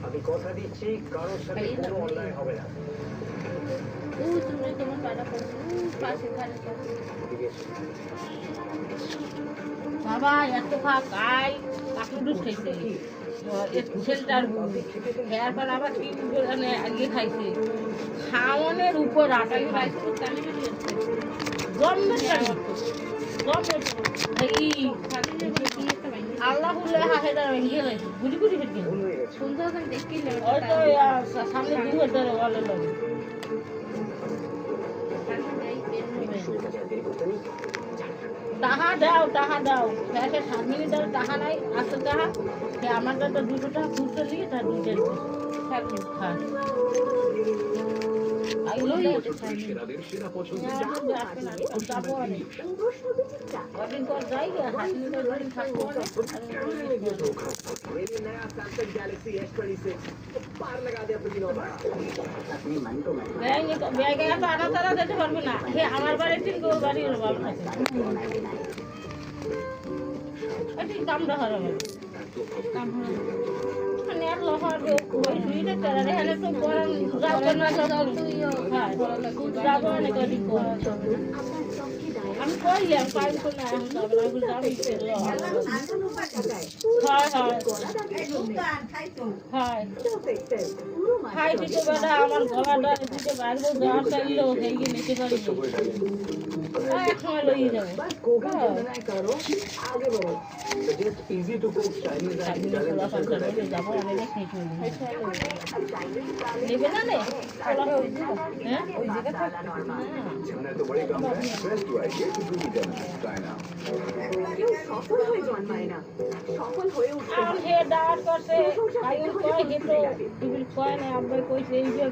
আমি কথা দিচ্ছি কারোর সাথে কোনো অন্যায় হবে না। বাবা এত খাই কাকুডুস খাইছে ছেলেটার খেয়ার পর আবার কি আগে খাইছে খাওয়ানোর উপর আটাই খাইছে আল্লাহ হাসেটা ভেঙে গেছে গুড়ি গুড়ি ফেটে সামনে দু হাজার বলে লাগে টাকা দাও ফ্যাসে 7 মিনিট দাও টাকা নাই আসতে টাকা আমার কাছে 200 টাকা খুচরো নিয়ে তার 2 হ্যাঁ আমার বাড়ির বাড়ির কামড়া হবে আমি কইলাম পাইব না খাই দিতে বেটা আমার গলাটা দিতে পারবো যাওয়ার চাইলেও সেই গিয়ে নিতে পারি এক সময় লইয়ে যাবো নেবে না রে কয় না আব্বাই কইছে এই যে